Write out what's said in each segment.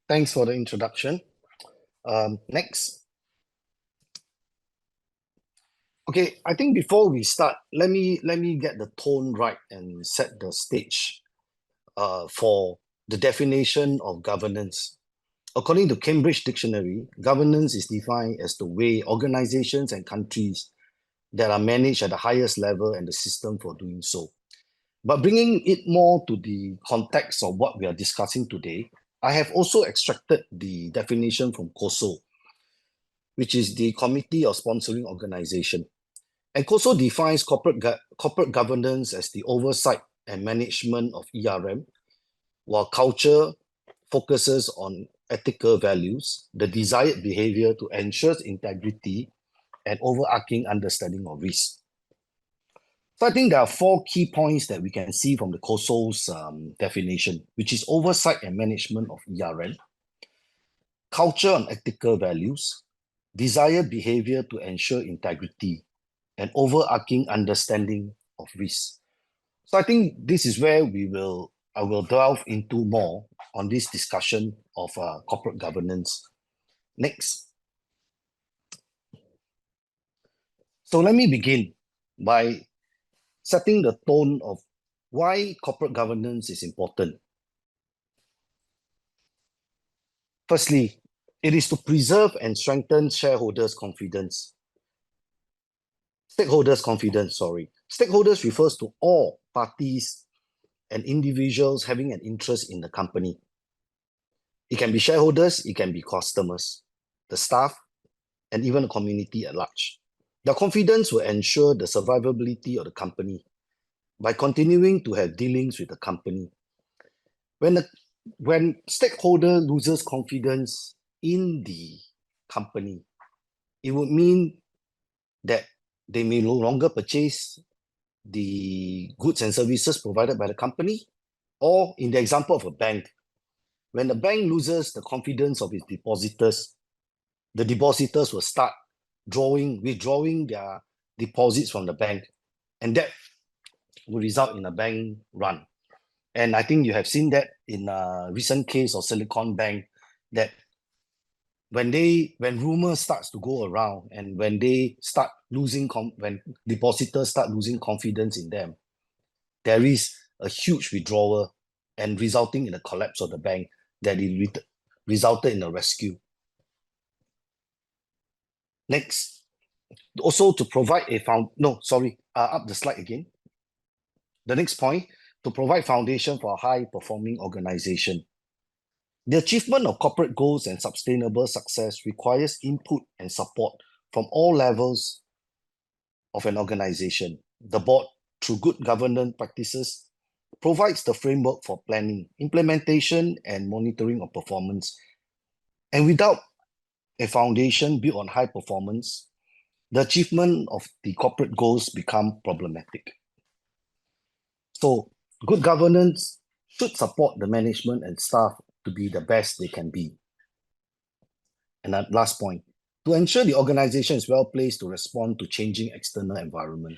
Thanks for the introduction. Next. Okay, I think before we start, let me get the tone right and set the stage for the definition of governance. According to Cambridge Dictionary, governance is defined as the way organizations and countries that are managed at the highest level and the system for doing so. But bringing it more to the context of what we are discussing today, I have also extracted the definition from COSO, which is the Committee of Sponsoring Organization. And COSO defines corporate governance as the oversight and management of ERM, while culture focuses on ethical values, the desired behavior to ensure integrity, and overarching understanding of risk. So I think there are 4 key points that we can see from the COSO's definition, which is oversight and management of ERM, culture and ethical values, desired behavior to ensure integrity, and overarching understanding of risk. So I think this is where I will delve into more on this discussion of corporate governance. Next. So let me begin by setting the tone of why corporate governance is important. Firstly, it is to preserve and strengthen stakeholders' confidence, sorry. Stakeholders refers to all parties and individuals having an interest in the company. It can be shareholders, it can be customers, the staff, and even the community at large. The confidence will ensure the survivability of the company by continuing to have dealings with the company. When stakeholder loses confidence in the company, it would mean that they may no longer purchase the goods and services provided by the company, or in the example of a bank, when the bank loses the confidence of its depositors, the depositors will start withdrawing their deposits from the bank, and that will result in a bank run. And I think you have seen that in a recent case of Silicon Bank, that when rumors starts to go around and when depositors start losing confidence in them, there is a huge withdrawal and resulting in a collapse of the bank that it resulted in a rescue. Next, also to provide up the slide again. The next point, to provide foundation for a high-performing organization. The achievement of corporate goals and sustainable success requires input and support from all levels of an organization. The board, through good governance practices, provides the framework for planning, implementation, and monitoring of performance. And without a foundation built on high performance, the achievement of the corporate goals become problematic. So good governance should support the management and staff to be the best they can be. And that last point, to ensure the organization is well placed to respond to changing external environment.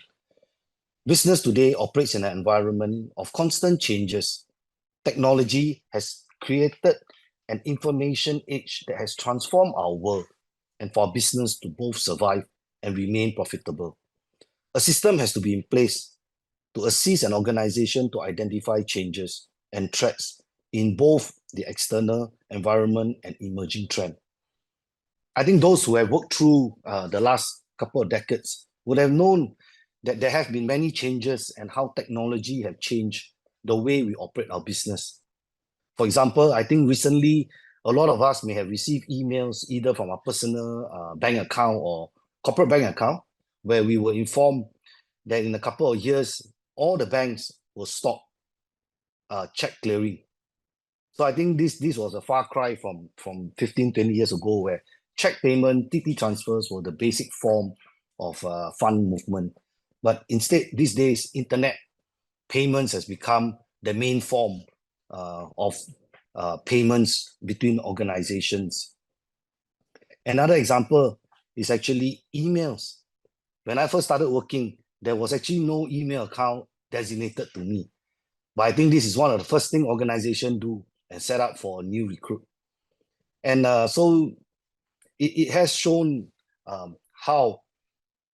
Business today operates in an environment of constant changes. Technology has created an information age that has transformed our world and for our business to both survive and remain profitable. A system has to be in place to assist an organization to identify changes and threats in both the external environment and emerging trend. I think those who have worked through the last couple of decades would have known that there have been many changes and how technology have changed the way we operate our business. For example, I think recently, a lot of us may have received emails either from our personal bank account or corporate bank account, where we were informed that in a couple of years, all the banks will stop check clearing. So I think this was a far cry from 15, 20 years ago, where check payment, TT transfers were the basic form of fund movement. But instead, these days, internet payments has become the main form of payments between organizations. Another example is actually emails. When I first started working, there was actually no email account designated to me. But I think this is one of the first things organizations do and set up for a new recruit. And so it has shown how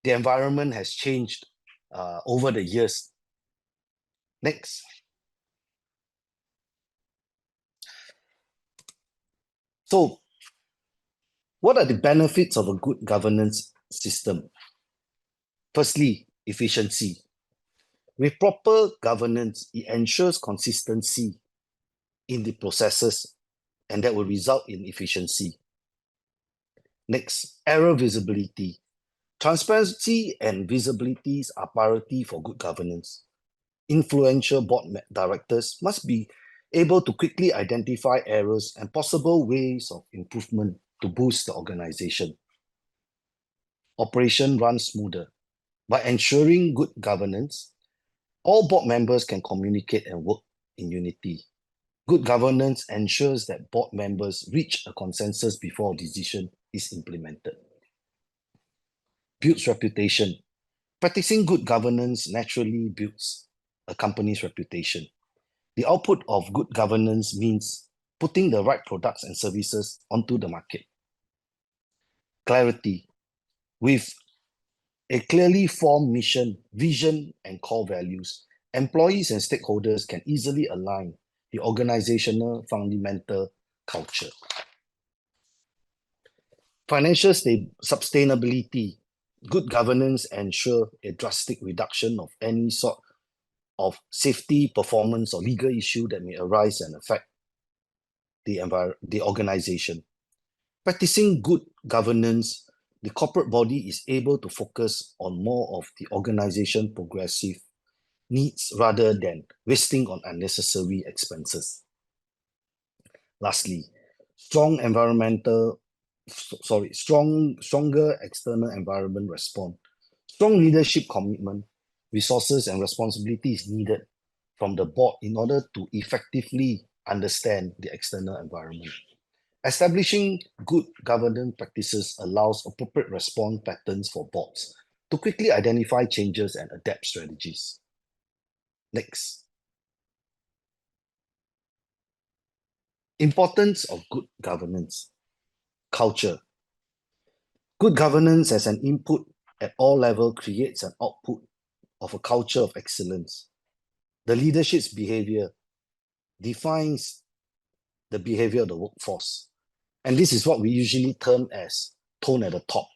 the environment has changed over the years. Next. So, what are the benefits of a good governance system? Firstly, efficiency. With proper governance, it ensures consistency in the processes, and that will result in efficiency. Next, error visibility. Transparency and visibilities are priority for good governance. Influential board directors must be able to quickly identify errors and possible ways of improvement to boost the organization. Operation runs smoother. By ensuring good governance, all board members can communicate and work in unity. Good governance ensures that board members reach a consensus before a decision is implemented. Builds reputation. Practicing good governance naturally builds a company's reputation. The output of good governance means putting the right products and services onto the market. Clarity. With a clearly formed mission, vision, and core values, employees and stakeholders can easily align the organizational fundamental culture. Financial sustainability. Good governance ensure a drastic reduction of any sort of safety, performance, or legal issue that may arise and affect the organization. Practicing good governance, the corporate body is able to focus on more of the organization progressive needs rather than wasting on unnecessary expenses. Lastly, stronger external environment response. Strong leadership commitment, resources, and responsibilities needed from the board in order to effectively understand the external environment. Establishing good governance practices allows appropriate response patterns for boards to quickly identify changes and adapt strategies. Next. Importance of good governance. Culture. Good governance as an input at all levels creates an output of a culture of excellence. The leadership's behavior defines the behavior of the workforce. And this is what we usually term as tone at the top.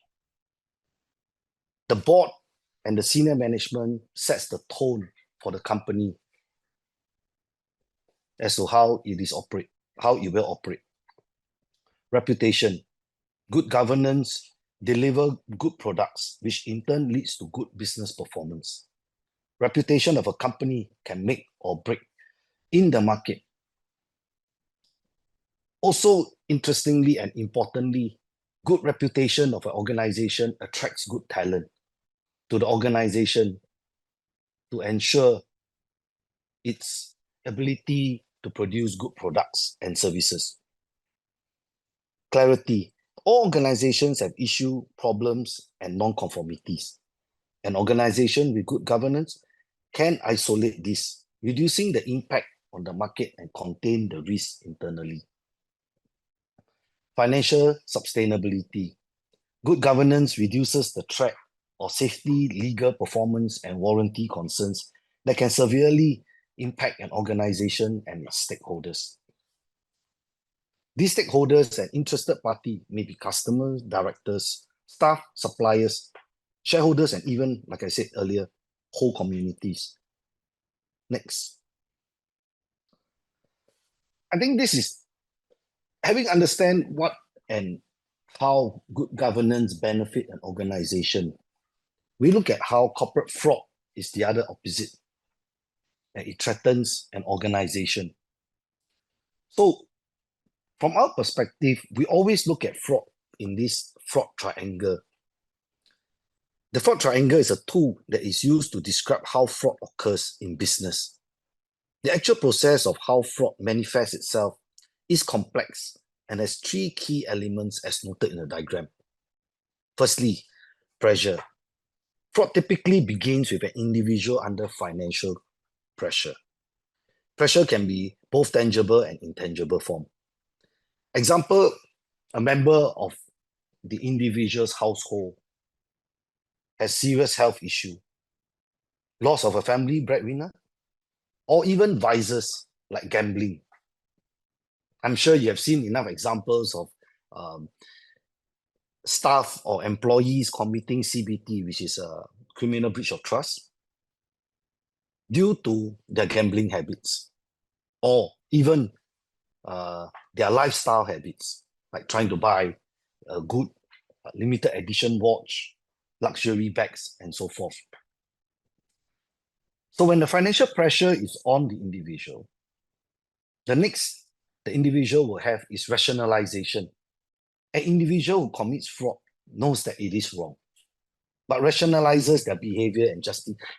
The board and the senior management sets the tone for the company as to how it will operate. Reputation. Good governance deliver good products, which in turn leads to good business performance. Reputation of a company can make or break in the market. Also, interestingly and importantly, good reputation of an organization attracts good talent to the organization to ensure its ability to produce good products and services. Clarity. All organizations have issue, problems, and non-conformities. An organization with good governance can isolate this, reducing the impact on the market and contain the risk internally. Financial sustainability. Good governance reduces the threat of safety, legal performance, and warranty concerns that can severely impact an organization and its stakeholders. These stakeholders and interested parties may be customers, directors, staff, suppliers, shareholders, and even, like I said earlier, whole communities. Next. I think this is having understand what and how good governance benefit an organization. We look at how corporate fraud is the other opposite, and it threatens an organization. So, from our perspective, we always look at fraud in this fraud triangle. The fraud triangle is a tool that is used to describe how fraud occurs in business. The actual process of how fraud manifests itself is complex and has three key elements as noted in the diagram. Firstly, pressure. Fraud typically begins with an individual under financial pressure. Pressure can be both tangible and intangible form. Example a member of the individual's household has serious health issue, loss of a family breadwinner, or even vices like gambling. I'm sure you have seen enough examples of um, staff or employees committing CBT, which is a criminal breach of trust, due to their gambling habits, or even their lifestyle habits, like trying to buy a good limited edition watch, luxury bags, and so forth. So when the financial pressure is on the individual, the next the individual will have is rationalization. An individual who commits fraud knows that it is wrong, but rationalizes their behavior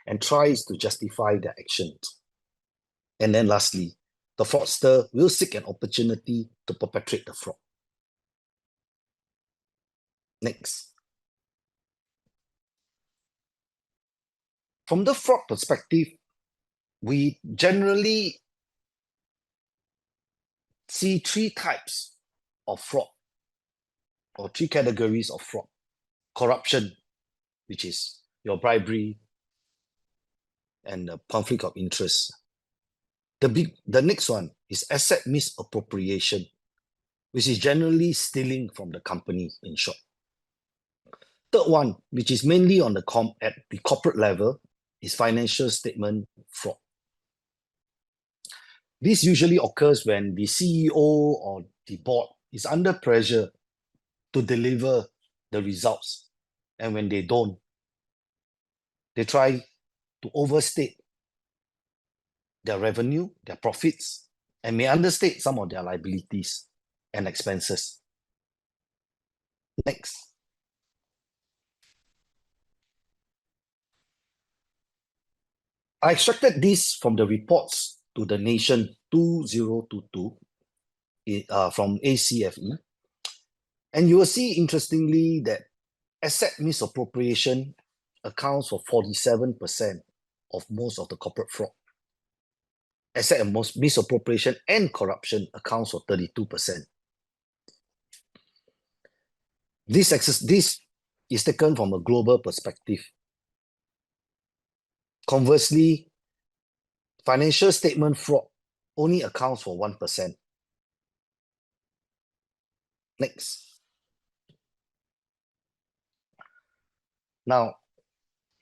and tries to justify their actions. And then lastly, the fraudster will seek an opportunity to perpetrate the fraud. Next. From the fraud perspective, we generally see three types of fraud, or three categories of fraud. Corruption, which is your bribery and the conflict of interest. The next one is asset misappropriation, which is generally stealing from the company, in short. Third one, which is mainly on at the corporate level, is financial statement fraud. This usually occurs when the CEO or the board is under pressure to deliver the results. And when they don't, they try to overstate their revenue, their profits, and may understate some of their liabilities and expenses. Next. I extracted this from the reports to the nation 2022 from ACFE. And you will see, interestingly, that asset misappropriation accounts for 47% of most of the corporate fraud. Asset misappropriation and corruption accounts for 32%. This is taken from a global perspective. Conversely, financial statement fraud only accounts for 1%. Next. Now,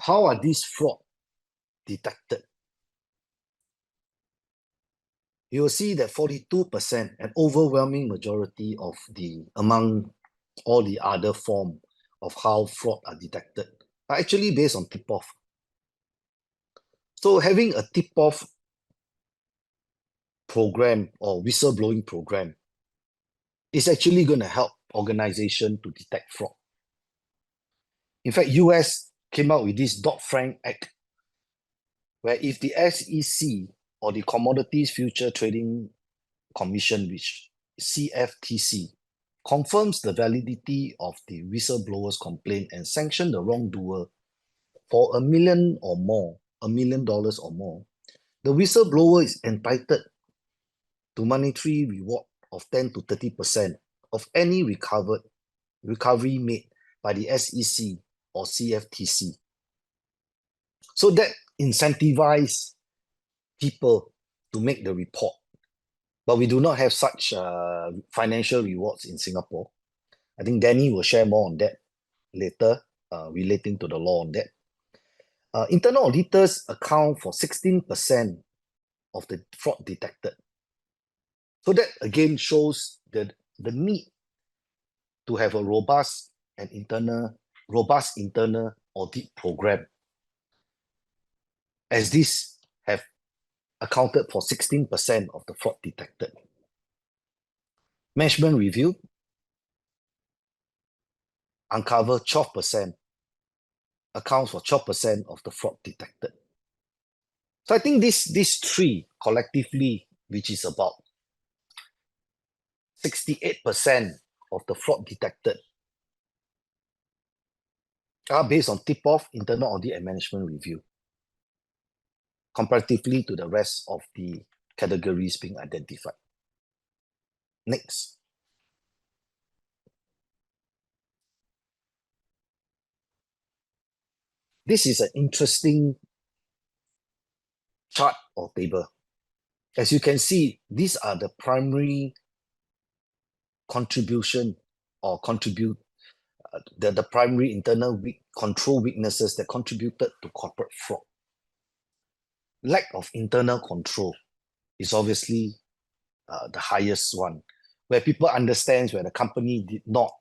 how are these fraud detected? You will see that 42%, an overwhelming majority of among all the other forms of how fraud are detected, are actually based on tip-off. So having a tip-off program or whistleblowing program is actually going to help organizations to detect fraud. In fact, US came out with this Dodd-Frank Act, where if the SEC or the Commodities Future Trading Commission, which CFTC, confirms the validity of the whistleblower's complaint and sanction the wrongdoer for $1 million or more, the whistleblower is entitled to monetary reward of 10 to 30% of any recovery made by the SEC or CFTC. So that incentivizes people to make the report. But we do not have such financial rewards in Singapore. I think Danny will share more on that later, relating to the law on that. Internal auditors account for 16% of the fraud detected. So that again shows the need to have a robust internal audit program, as these have accounted for 16% of the fraud detected. Management review uncover 12%, accounts for 12% of the fraud detected. So I think these three collectively, which is about 68% of the fraud detected, are based on tip-off, internal audit, and management review, comparatively to the rest of the categories being identified. Next. This is an interesting chart or table. As you can see, these are the primary contribution or contribute the primary internal control weaknesses that contributed to corporate fraud. Lack of internal control is obviously the highest one, where people understand where the company did not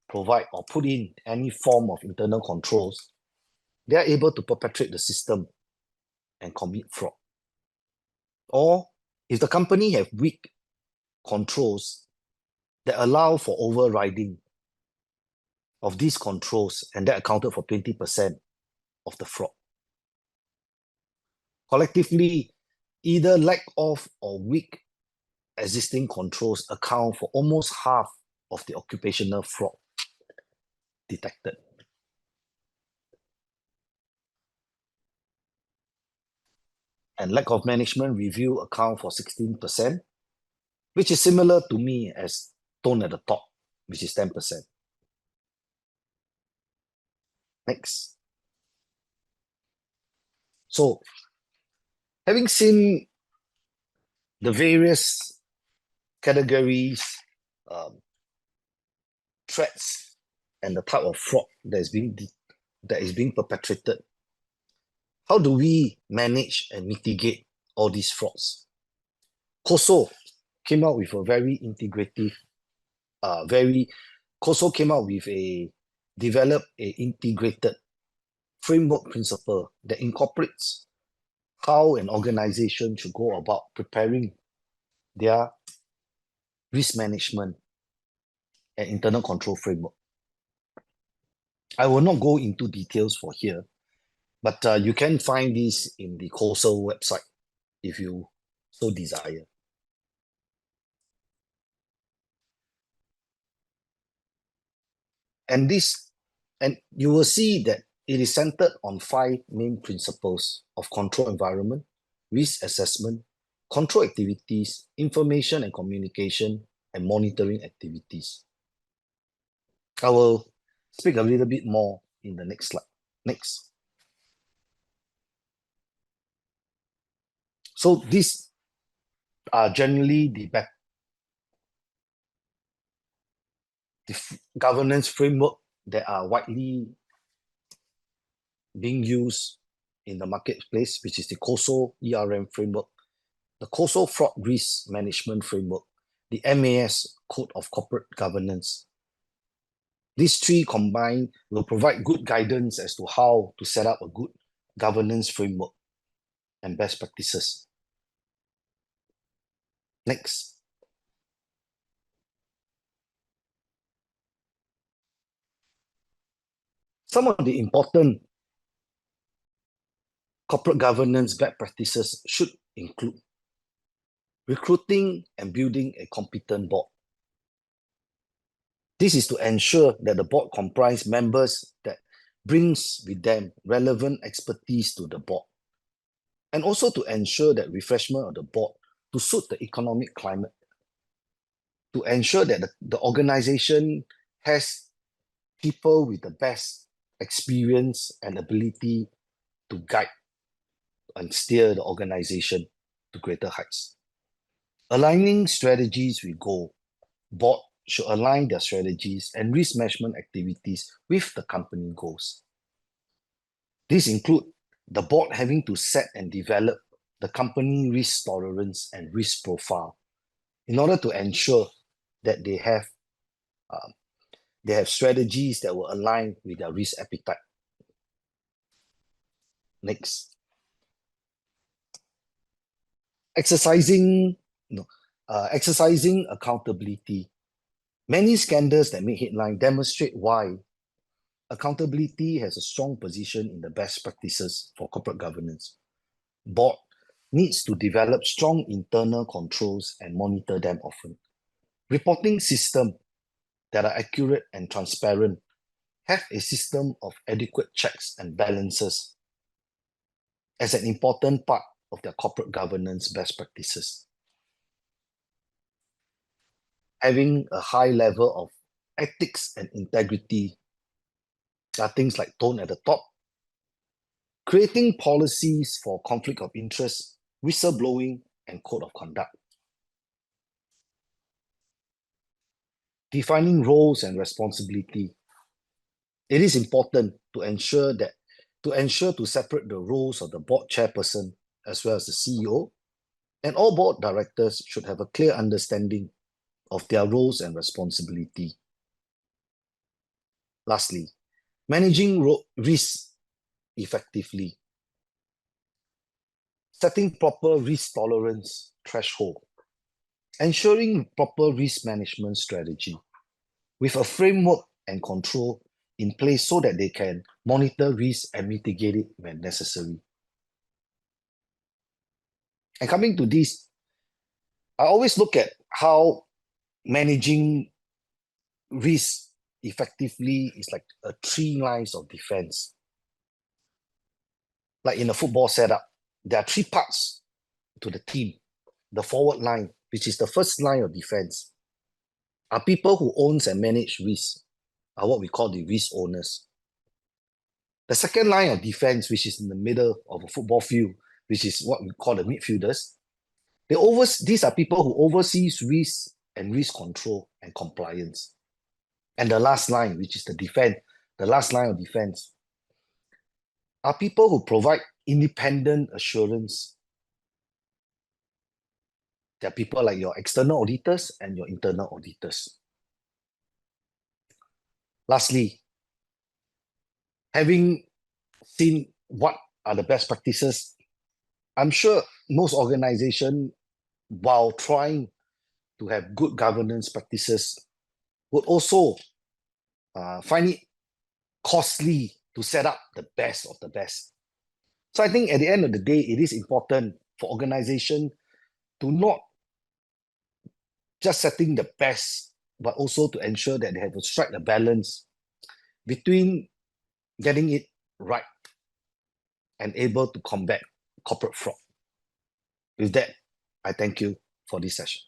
provide or put in any form of internal controls, they are able to perpetrate the system and commit fraud. Or if the company have weak controls that allow for overriding of these controls, and that accounted for 20% of the fraud. Collectively, either lack of or weak existing controls account for almost half of the occupational fraud detected. And lack of management review account for 16%, which is similar to me as tone at the top, which is 10%. Next. So, having seen the various categories, threats, and the type of fraud that is being perpetrated, how do we manage and mitigate all these frauds? COSO came out with a very integrative, COSO came out with developed a integrated framework principle that incorporates how an organization should go about preparing their risk management and internal control framework. I will not go into details for here, but you can find this in the COSO website if you so desire. And you will see that it is centered on 5 main principles of control environment, risk assessment, control activities, information and communication, and monitoring activities. I will speak a little bit more in the next slide. Next. So these are generally the governance framework that are widely being used in the marketplace, which is the COSO ERM framework, the COSO fraud risk management framework, the MAS Code of Corporate Governance. These 3 combined will provide good guidance as to how to set up a good governance framework and best practices. Next. Some of the important corporate governance best practices should include recruiting and building a competent board. This is to ensure that the board comprises members that brings with them relevant expertise to the board, and also to ensure that refreshment of the board to suit the economic climate, to ensure that the organization has people with the best experience and ability to guide and steer the organization to greater heights. Aligning strategies with goal. Board should align their strategies and risk management activities with the company goals. These include the board having to set and develop the company risk tolerance and risk profile in order to ensure that they have strategies that will align with their risk appetite. Next. Exercising accountability. Many scandals that make headline demonstrate why accountability has a strong position in the best practices for corporate governance. Board needs to develop strong internal controls and monitor them often. Reporting systems that are accurate and transparent have a system of adequate checks and balances as an important part of their corporate governance best practices. Having a high level of ethics and integrity are things like tone at the top, creating policies for conflict of interest, whistleblowing, and code of conduct. Defining roles and responsibility. It is important to separate the roles of the board chairperson as well as the CEO, and all board directors should have a clear understanding of their roles and responsibility. Lastly, managing risk effectively. Setting proper risk tolerance threshold. Ensuring proper risk management strategy with a framework and control in place so that they can monitor risk and mitigate it when necessary. And coming to this, I always look at how managing risk effectively is like a 3 lines of defense. Like in a football setup, there are 3 parts to the team. The forward line, which is the first line of defense, are people who owns and manage risk, are what we call the risk owners. The second line of defense, which is in the middle of a football field, which is what we call the midfielders, these are people who oversees risk and risk control and compliance. And the last line, which is the last line of defense, are people who provide independent assurance. There are people like your external auditors and your internal auditors. Lastly, having seen what are the best practices, I'm sure most organizations, while trying to have good governance practices, would also find it costly to set up the best of the best. So I think at the end of the day, it is important for organization to not just setting the best, but also to ensure that they have to strike a balance between getting it right and able to combat corporate fraud. With that, I thank you for this session.